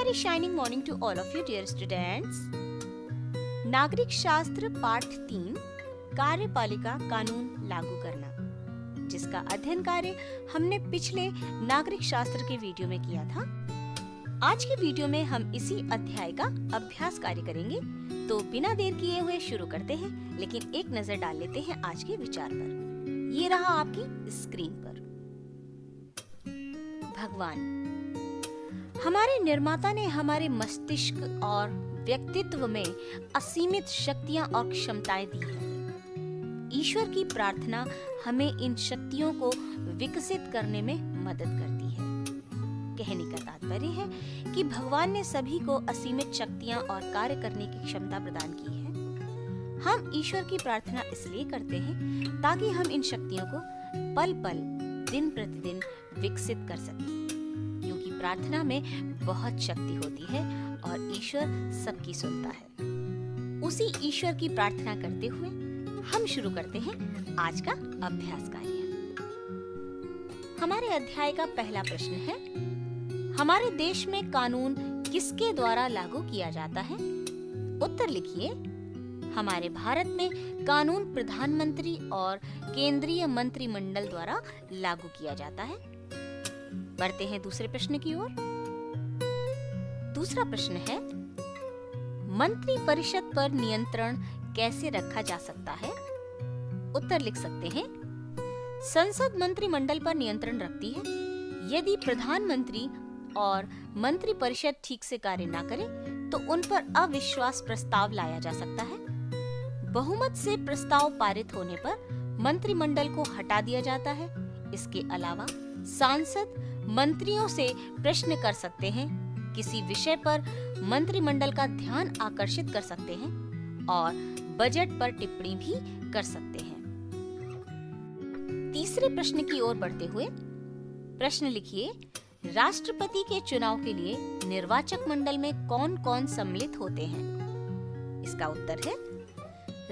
very shining morning to all of you dear students. नागरिक शास्त्र पाठ 3 कार्यपालिका कानून लागू करना, जिसका अध्ययन कार्य हमने पिछले नागरिक शास्त्र के वीडियो में किया था। आज के वीडियो में हम इसी अध्याय का अभ्यास कार्य करेंगे। तो बिना देर किए हुए शुरू करते हैं, लेकिन एक नजर डाल लेते हैं आज के विचार पर। ये रहा आपकी स्क्रीन पर। भगवान हमारे निर्माता ने हमारे मस्तिष्क और व्यक्तित्व में असीमित शक्तियां और क्षमताएं दी हैं। ईश्वर की प्रार्थना हमें इन शक्तियों को विकसित करने में मदद करती है। कहने का तात्पर्य है कि भगवान ने सभी को असीमित शक्तियां और कार्य करने की क्षमता प्रदान की है। हम ईश्वर की प्रार्थना इसलिए करते हैं ताकि हम इन शक्तियों को पल पल, दिन प्रतिदिन विकसित कर सकें, क्योंकि प्रार्थना में बहुत शक्ति होती है और ईश्वर सबकी सुनता है। उसी ईश्वर की प्रार्थना करते हुए हम शुरू करते हैं आज का अभ्यास कार्य। हमारे अध्याय का पहला प्रश्न है, हमारे देश में कानून किसके द्वारा लागू किया जाता है? उत्तर लिखिए। हमारे भारत में कानून प्रधानमंत्री और केंद्रीय मंत्रिमंडल द्वारा लागू किया जाता है। बढ़ते हैं दूसरे प्रश्न की ओर। दूसरा प्रश्न है, मंत्री परिषद पर नियंत्रण कैसे रखा जा सकता है? उत्तर लिख सकते हैं। संसद मंत्रिमंडल पर नियंत्रण रखती है। यदि प्रधानमंत्री और मंत्री परिषद ठीक से कार्य न करे तो उन पर अविश्वास प्रस्ताव लाया जा सकता है। बहुमत से प्रस्ताव पारित होने पर मंत्रिमंडल को हटा दिया जाता है। इसके अलावा सांसद मंत्रियों से प्रश्न कर सकते हैं, किसी विषय पर मंत्रिमंडल का ध्यान आकर्षित कर सकते हैं और बजट पर टिप्पणी भी कर सकते हैं। तीसरे प्रश्न की ओर बढ़ते हुए प्रश्न लिखिए, राष्ट्रपति के चुनाव के लिए निर्वाचक मंडल में कौन-कौन सम्मिलित होते हैं? इसका उत्तर है,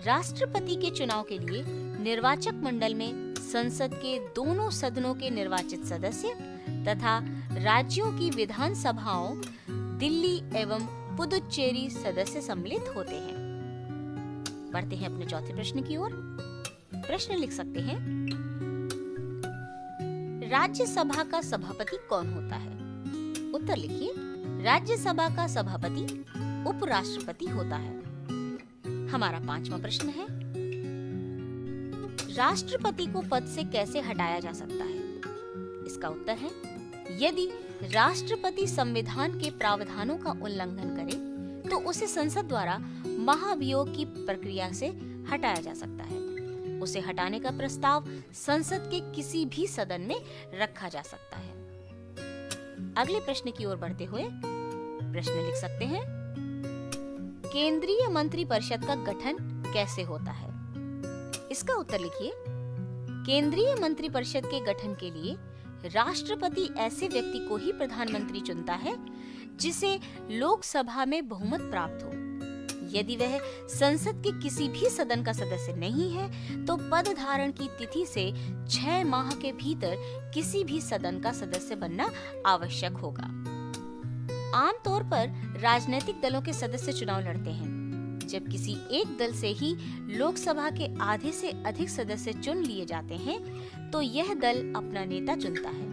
राष्ट्रपति के चुनाव के लिए निर्वाचक मंडल में संसद के दोनों सदनों के निर्वाचित सदस्य तथा राज्यों की विधानसभाओं दिल्ली एवं पुदुचेरी सदस्य सम्मिलित होते हैं। बढ़ते हैं अपने चौथे प्रश्न की ओर। प्रश्न लिख सकते हैं, राज्यसभा का सभापति कौन होता है? उत्तर लिखिए। राज्यसभा का सभापति उपराष्ट्रपति होता है। हमारा पांचवा प्रश्न है, राष्ट्रपति को पद से कैसे हटाया जा सकता है? इसका उत्तर है, यदि राष्ट्रपति संविधान के प्रावधानों का उल्लंघन करे तो उसे संसद द्वारा महाभियोग की प्रक्रिया से हटाया जा सकता है। उसे हटाने का प्रस्ताव संसद के किसी भी सदन में रखा जा सकता है। अगले प्रश्न की ओर बढ़ते हुए प्रश्न लिख सकते हैं, केंद्रीय मंत्री परिषद का गठन कैसे होता है? इसका उत्तर लिखिए। केंद्रीय मंत्री परिषद के गठन के लिए राष्ट्रपति ऐसे व्यक्ति को ही प्रधानमंत्री चुनता है जिसे लोकसभा में बहुमत प्राप्त हो। यदि वह संसद के किसी भी सदन का सदस्य नहीं है तो पद धारण की तिथि से 6 माह के भीतर किसी भी सदन का सदस्य बनना आवश्यक होगा। आमतौर पर राजनीतिक दलों के सदस्य चुनाव लड़ते हैं। जब किसी एक दल से ही लोकसभा के आधे से अधिक सदस्य चुन लिए जाते हैं तो यह दल अपना नेता चुनता है।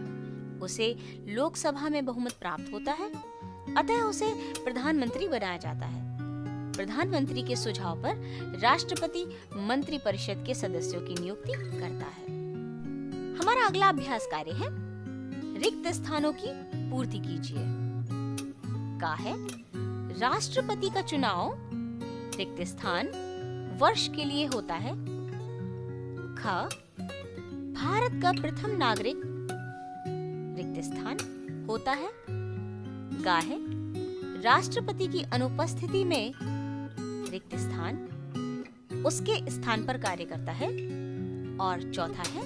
उसे लोकसभा में बहुमत प्राप्त होता है, अतः उसे प्रधानमंत्री बनाया जाता है। प्रधानमंत्री के सुझाव पर राष्ट्रपति मंत्री परिषद के सदस्यों की नियुक्ति करता है। हमारा अगला अभ्यास कार्य है, रिक्त स्थानों की पूर्ति कीजिए। का है, राष्ट्रपति का चुनाव रिक्त स्थान वर्ष के लिए होता है। ख, भारत का प्रथम नागरिक रिक्त स्थान होता है। गा है, राष्ट्रपति की अनुपस्थिति में रिक्त स्थान उसके स्थान पर कार्य करता है। और चौथा है,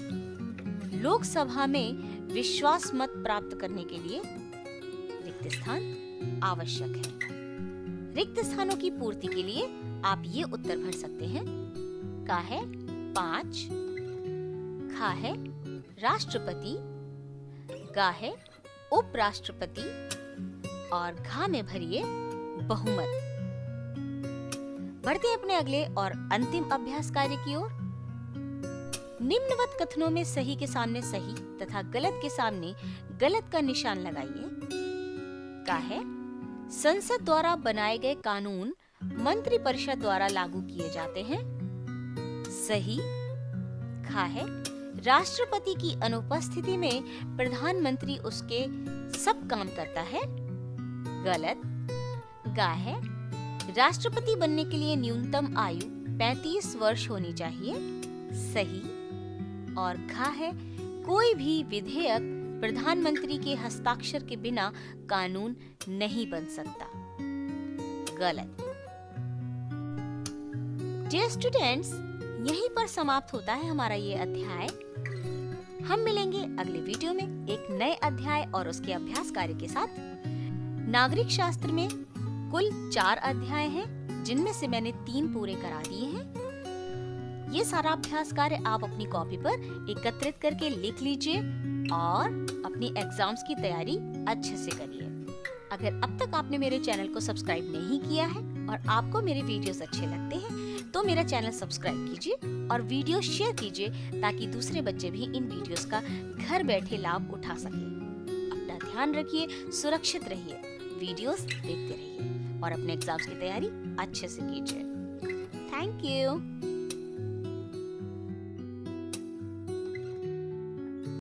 लोकसभा में विश्वास मत प्राप्त करने के लिए रिक्त स्थान आवश्यक है। रिक्त स्थानों की पूर्ति के लिए आप ये उत्तर भर सकते हैं। का है 5, खा है राष्ट्रपति, गा है उपराष्ट्रपति, और घ में भरिए बहुमत। बढ़ते अपने अगले और अंतिम अभ्यास कार्य की ओर। निम्नवत कथनों में सही के सामने सही तथा गलत के सामने गलत का निशान लगाइए। का है, संसद द्वारा बनाए गए कानून मंत्री परिषद द्वारा लागू किए जाते हैं। सही। खा है, राष्ट्रपति की अनुपस्थिति में प्रधानमंत्री उसके सब काम करता है। गलत। गा है, राष्ट्रपति बनने के लिए न्यूनतम आयु 35 वर्ष होनी चाहिए। सही। और घा है, कोई भी विधेयक प्रधानमंत्री के हस्ताक्षर के बिना कानून नहीं बन सकता। गलत। डियर स्टूडेंट्स, यहीं पर समाप्त होता है हमारा ये अध्याय। हम मिलेंगे अगले वीडियो में एक नए अध्याय और उसके अभ्यास कार्य के साथ। नागरिक शास्त्र में कुल 4 अध्याय हैं, जिनमें से मैंने 3 पूरे करा दिए हैं। ये सारा अभ्यास कार्य आप अपनी कॉपी पर एकत्रित करके लिख लीजिए और अपनी एग्जाम्स की तैयारी अच्छे से करिए। अगर अब तक आपने मेरे चैनल को सब्सक्राइब नहीं किया है और आपको मेरे वीडियोस अच्छे लगते हैं तो मेरा चैनल सब्सक्राइब कीजिए और वीडियो शेयर कीजिए, ताकि दूसरे बच्चे भी इन वीडियोस का घर बैठे लाभ उठा सके। अपना ध्यान रखिए, सुरक्षित रहिए, वीडियोस देखते रहिए और अपने एग्जाम्स की तैयारी अच्छे से कीजिए। Thank you.